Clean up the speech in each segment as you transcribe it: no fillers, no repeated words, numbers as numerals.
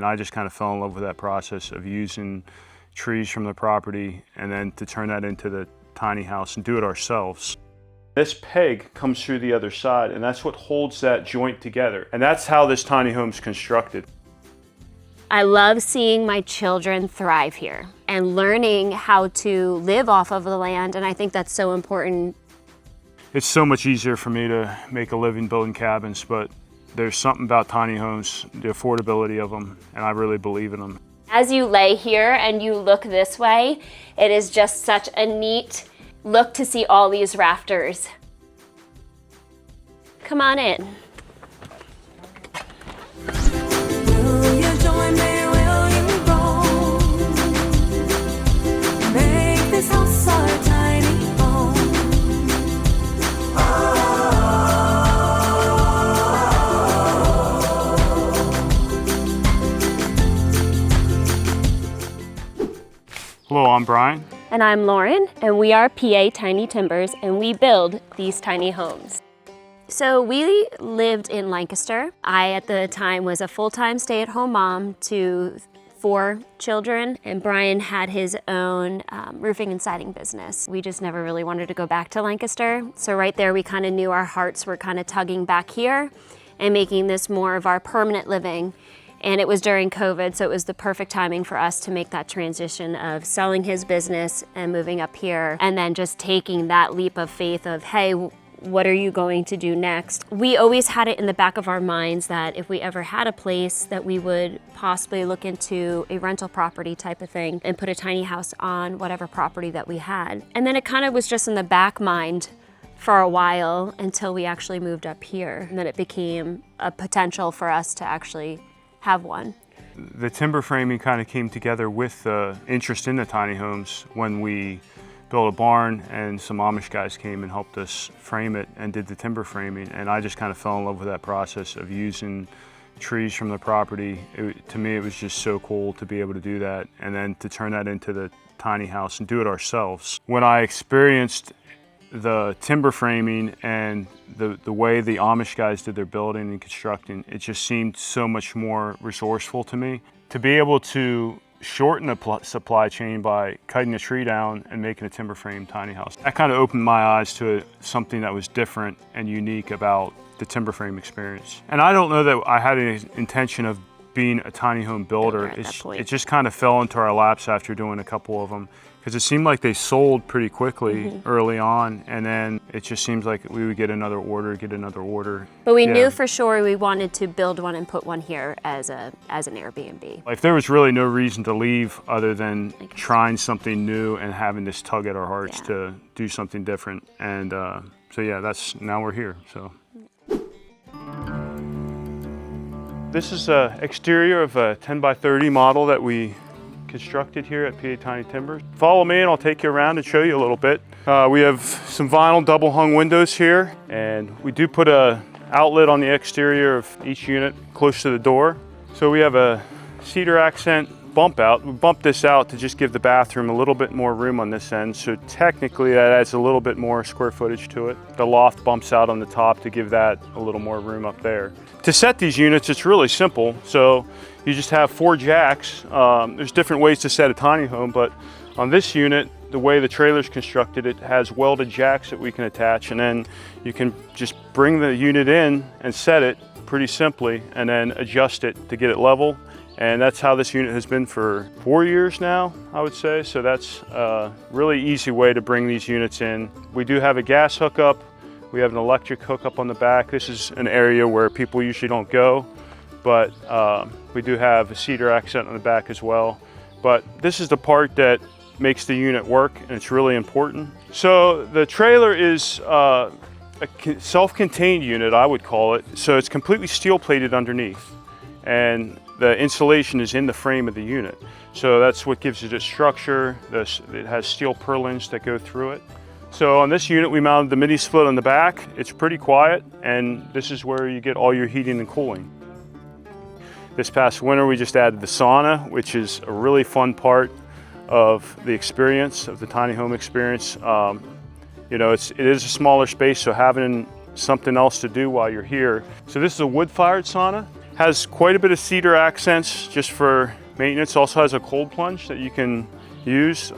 And I just kind of fell in love with that process of using trees from the property and then to turn that into the tiny house and do it ourselves. This peg comes through the other side, and that's what holds that joint together. And that's how this tiny home's constructed. I love seeing my children thrive here and learning how to live off of the land, and I think that's so important. It's so much easier for me to make a living building cabins, but there's something about tiny homes, the affordability of them, and I really believe in them. As you lay here and you look this way, it is just such a neat look to see all these rafters. Come on in. Will you join me? Will you roll? Make this house our tiny home. Hello, I'm Brian. And I'm Lauren, and we are PA Tiny Timbers, and we build these tiny homes. So we lived in Lancaster. I, at the time, was a full-time stay-at-home mom to 4 children, and Brian had his own roofing and siding business. We just never really wanted to go back to Lancaster. So right there, we kind of knew our hearts were kind of tugging back here and making this more of our permanent living. And it was during COVID, so it was the perfect timing for us to make that transition of selling his business and moving up here, and then just taking that leap of faith of, hey, what are you going to do next? We always had it in the back of our minds that if we ever had a place, that we would possibly look into a rental property type of thing and put a tiny house on whatever property that we had. And then it kind of was just in the back mind for a while until we actually moved up here. And then it became a potential for us to actually have one. The timber framing kind of came together with the interest in the tiny homes when we built a barn and some Amish guys came and helped us frame it and did the timber framing. And I just kind of fell in love with that process of using trees from the property. To me, it was just so cool to be able to do that and then to turn that into the tiny house and do it ourselves. When I experienced the timber framing and the way the Amish guys did their building and constructing, it just seemed so much more resourceful to me. To be able to shorten the supply chain by cutting a tree down and making a timber frame tiny house, that kind of opened my eyes to something that was different and unique about the timber frame experience. And I don't know that I had any intention of being a tiny home builder. It just kind of fell into our laps after doing a couple of them, because it seemed like they sold pretty quickly early on, and then it just seems like we would get another order. But we knew for sure we wanted to build one and put one here as an Airbnb. If there was really no reason to leave other than trying something new and having this tug at our hearts to do something different. And so yeah, now we're here. So. This is the exterior of a 10 by 30 model that we constructed here at PA Tiny Timbers. Follow me and I'll take you around and show you a little bit. We have some vinyl double hung windows here, and we do put a outlet on the exterior of each unit close to the door. So we have a cedar accent bump out. We bumped this out to just give the bathroom a little bit more room on this end. So technically that adds a little bit more square footage to it. The loft bumps out on the top to give that a little more room up there. To set these units, it's really simple. So you just have 4 jacks. There's different ways to set a tiny home, but on this unit, the way the trailer's constructed, it has welded jacks that we can attach, and then you can just bring the unit in and set it pretty simply and then adjust it to get it level. And that's how this unit has been for 4 years now, I would say. So that's a really easy way to bring these units in. We do have a gas hookup. We have an electric hookup on the back. This is an area where people usually don't go, but we do have a cedar accent on the back as well. But this is the part that makes the unit work, and it's really important. So the trailer is a self-contained unit, I would call it. So it's completely steel plated underneath, and the insulation is in the frame of the unit. So that's what gives it its structure. It has steel purlins that go through it. So on this unit, we mounted the mini split on the back. It's pretty quiet, and this is where you get all your heating and cooling. This past winter, we just added the sauna, which is a really fun part of the experience, of the tiny home experience. You know, it is a smaller space, so having something else to do while you're here. So this is a wood-fired sauna. Has quite a bit of cedar accents just for maintenance. Also has a cold plunge that you can use.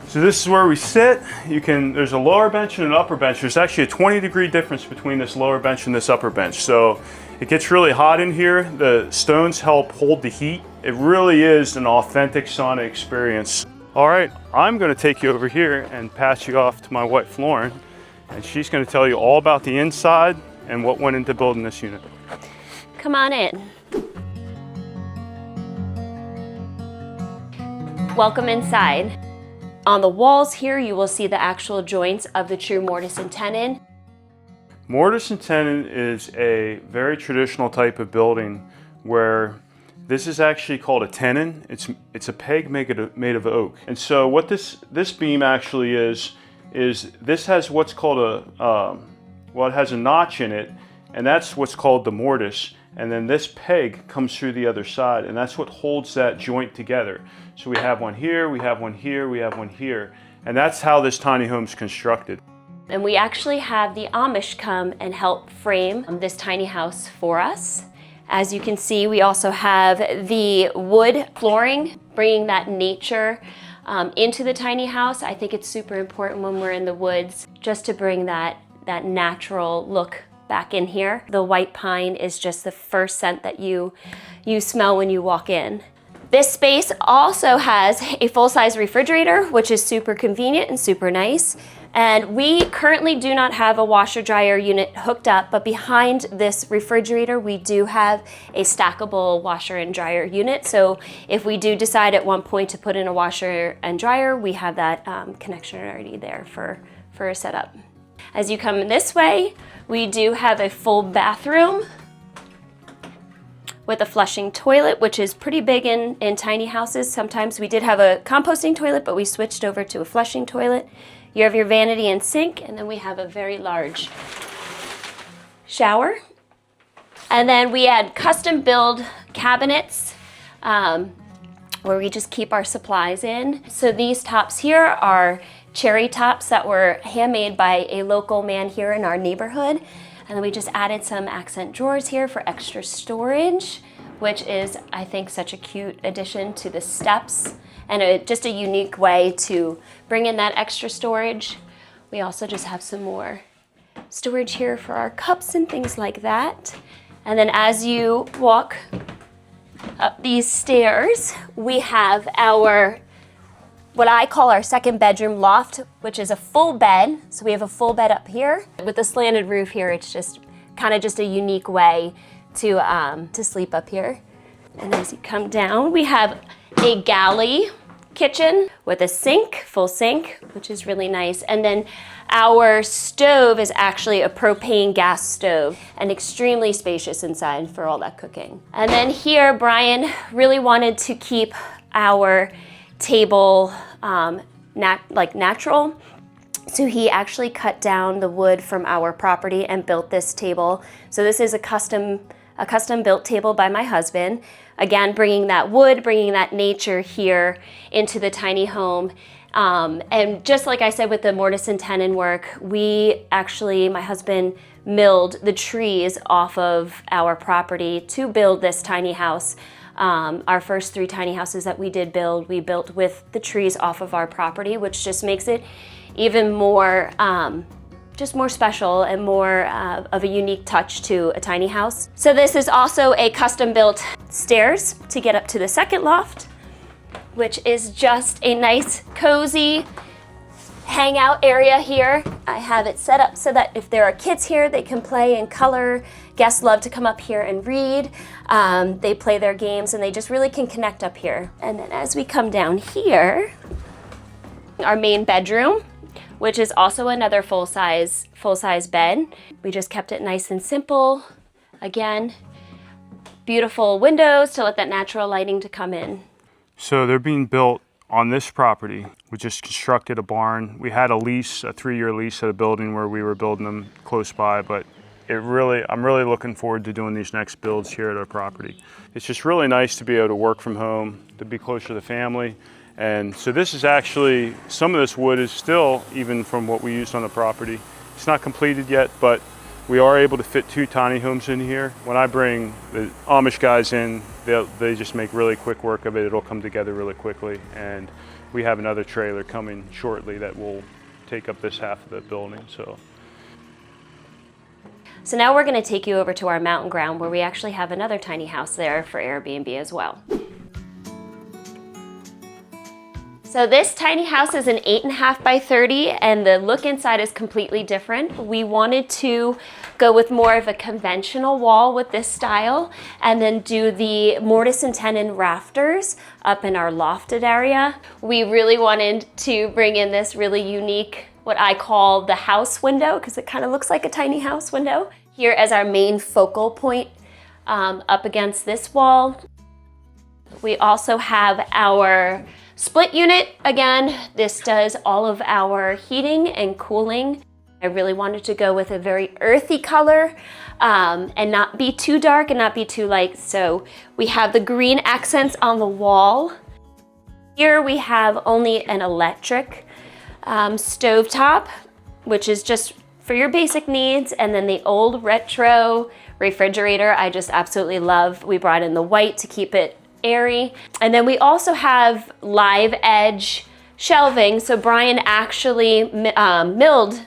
So this is where we sit. There's a lower bench and an upper bench. There's actually a 20-degree difference between this lower bench and this upper bench. So it gets really hot in here. The stones help hold the heat. It really is an authentic sauna experience. All right, I'm gonna take you over here and pass you off to my wife, Lauren, and she's gonna tell you all about the inside and what went into building this unit. Come on in. Welcome inside. On the walls here, you will see the actual joints of the true mortise and tenon. Mortise and tenon is a very traditional type of building where this is actually called a tenon. It's a peg made of oak. And so what this beam actually is this has what's called it has a notch in it, and that's what's called the mortise. And then this peg comes through the other side, and that's what holds that joint together. So we have one here, we have one here, we have one here. And that's how this tiny home's constructed. And we actually have the Amish come and help frame this tiny house for us. As you can see, we also have the wood flooring, bringing that nature into the tiny house. I think it's super important when we're in the woods, just to bring that natural look back in here. The white pine is just the first scent that you smell when you walk in. This space also has a full-size refrigerator, which is super convenient and super nice. And we currently do not have a washer dryer unit hooked up, but behind this refrigerator, we do have a stackable washer and dryer unit. So if we do decide at one point to put in a washer and dryer, we have that connection already there for a setup. As you come this way, we do have a full bathroom with a flushing toilet, which is pretty big in tiny houses. Sometimes we did have a composting toilet, but we switched over to a flushing toilet. You have your vanity and sink, and then we have a very large shower. And then we had custom build cabinets where we just keep our supplies in. So these tops here are cherry tops that were handmade by a local man here in our neighborhood. And then we just added some accent drawers here for extra storage, which is, I think, such a cute addition to the steps and just a unique way to bring in that extra storage. We also just have some more storage here for our cups and things like that. And then as you walk up these stairs, we have what I call our second bedroom loft, which is a full bed. So we have a full bed up here. With the slanted roof here, it's just kind of just a unique way to sleep up here. And as you come down, we have a galley kitchen with a sink, full sink, which is really nice. And then our stove is actually a propane gas stove and extremely spacious inside for all that cooking. And then here, Brian really wanted to keep our table natural. So he actually cut down the wood from our property and built this table. So this is a custom built table by my husband. Again, bringing that wood, bringing that nature here into the tiny home. And just like I said with the mortise and tenon work, my husband milled the trees off of our property to build this tiny house. Our first 3 tiny houses that we did build, we built with the trees off of our property, which just makes it even more just more special and more of a unique touch to a tiny house. So this is also a custom built stairs to get up to the second loft, which is just a nice cozy hangout area here. I have it set up so that if there are kids here, they can play and color. Guests love to come up here and read. They play their games and they just really can connect up here. And then as we come down here, our main bedroom, which is also another full-size bed. We just kept it nice and simple. Again, beautiful windows to let that natural lighting to come in. So they're being built on this property. We just constructed a barn. We had a lease, a 3-year lease at a building where we were building them close by, but I'm really looking forward to doing these next builds here at our property. It's just really nice to be able to work from home, to be closer to the family. And so this is actually, some of this wood is still even from what we used on the property. It's not completed yet, but We are able to fit 2 tiny homes in here. When I bring the Amish guys in, they just make really quick work of it. It'll come together really quickly. And we have another trailer coming shortly that will take up this half of the building. So now we're going to take you over to our mountain ground where we actually have another tiny house there for Airbnb as well. So this tiny house is an 8.5 by 30 and the look inside is completely different. We wanted to go with more of a conventional wall with this style and then do the mortise and tenon rafters up in our lofted area. We really wanted to bring in this really unique, what I call the house window, because it kind of looks like a tiny house window, here as our main focal point up against this wall. We also have our split unit. Again, this does all of our heating and cooling. I really wanted to go with a very earthy color and not be too dark and not be too light. So we have the green accents on the wall. Here we have only an electric stovetop, which is just for your basic needs. And then the old retro refrigerator, I just absolutely love. We brought in the white to keep it airy. And then we also have live edge shelving. So Brian actually milled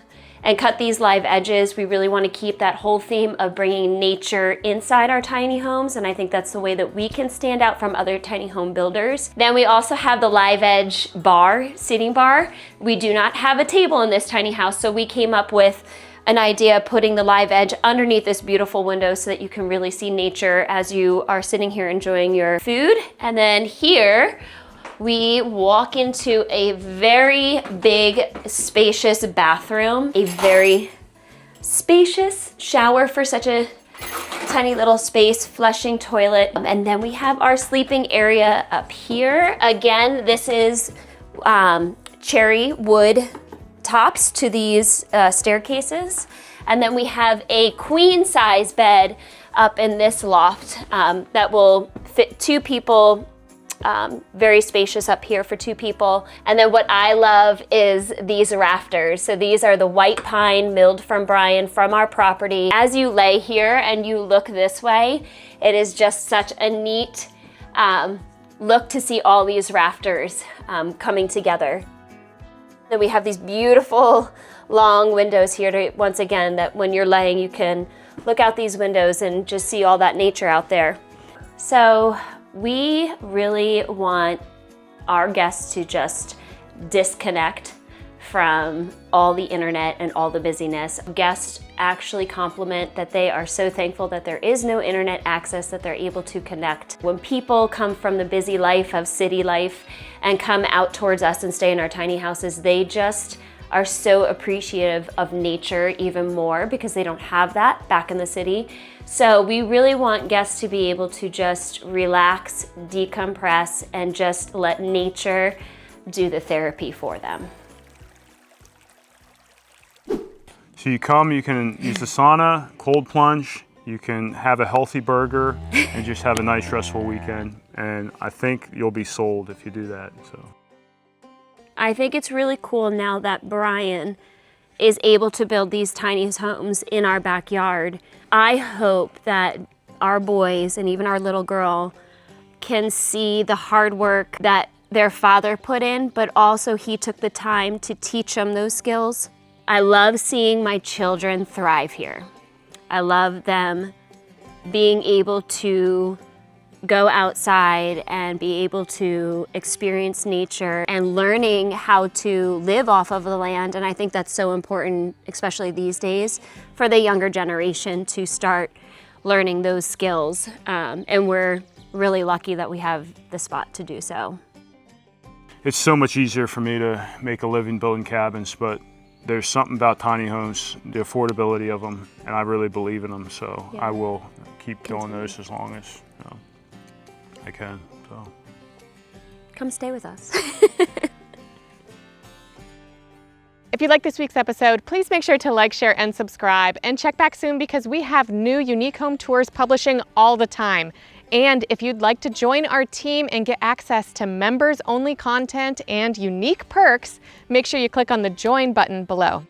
and cut these live edges. We really want to keep that whole theme of bringing nature inside our tiny homes, and I think that's the way that we can stand out from other tiny home builders. Then we also have the live edge bar, seating bar. We do not have a table in this tiny house, so we came up with an idea of putting the live edge underneath this beautiful window so that you can really see nature as you are sitting here enjoying your food. And then here we walk into a very big, spacious bathroom, a very spacious shower for such a tiny little space, flushing toilet. And then we have our sleeping area up here. Again, this is cherry wood tops to these staircases. And then we have a queen size bed up in this loft that will fit 2 people. Very spacious up here for 2 people. And then what I love is these rafters. So these are the white pine milled from Brian from our property. As you lay here and you look this way, it is just such a neat look to see all these rafters coming together. Then we have these beautiful long windows here to, once again, that when you're laying, you can look out these windows and just see all that nature out there. So we really want our guests to just disconnect from all the internet and all the busyness. Guests actually compliment that they are so thankful that there is no internet access, that they're able to connect. When people come from the busy life of city life and come out towards us and stay in our tiny houses, they just are so appreciative of nature even more because they don't have that back in the city. So we really want guests to be able to just relax, decompress, and just let nature do the therapy for them. So you come, you can use the sauna, cold plunge, you can have a healthy burger, and just have a nice restful weekend. And I think you'll be sold if you do that. So I think it's really cool now that Brian is able to build these tiny homes in our backyard. I hope that our boys and even our little girl can see the hard work that their father put in, but also he took the time to teach them those skills. I love seeing my children thrive here. I love them being able to go outside and be able to experience nature and learning how to live off of the land. And I think that's so important, especially these days, for the younger generation to start learning those skills. And we're really lucky that we have the spot to do so. it's so much easier for me to make a living building cabins, but there's something about tiny homes, the affordability of them, and I really believe in them. So Yeah. I will keep doing those as long as I can. So Come stay with us. If you like this week's episode, please make sure to like, share, and subscribe. And check back soon because we have new unique home tours publishing all the time. And if you'd like to join our team and get access to members-only content and unique perks, make sure you click on the join button below.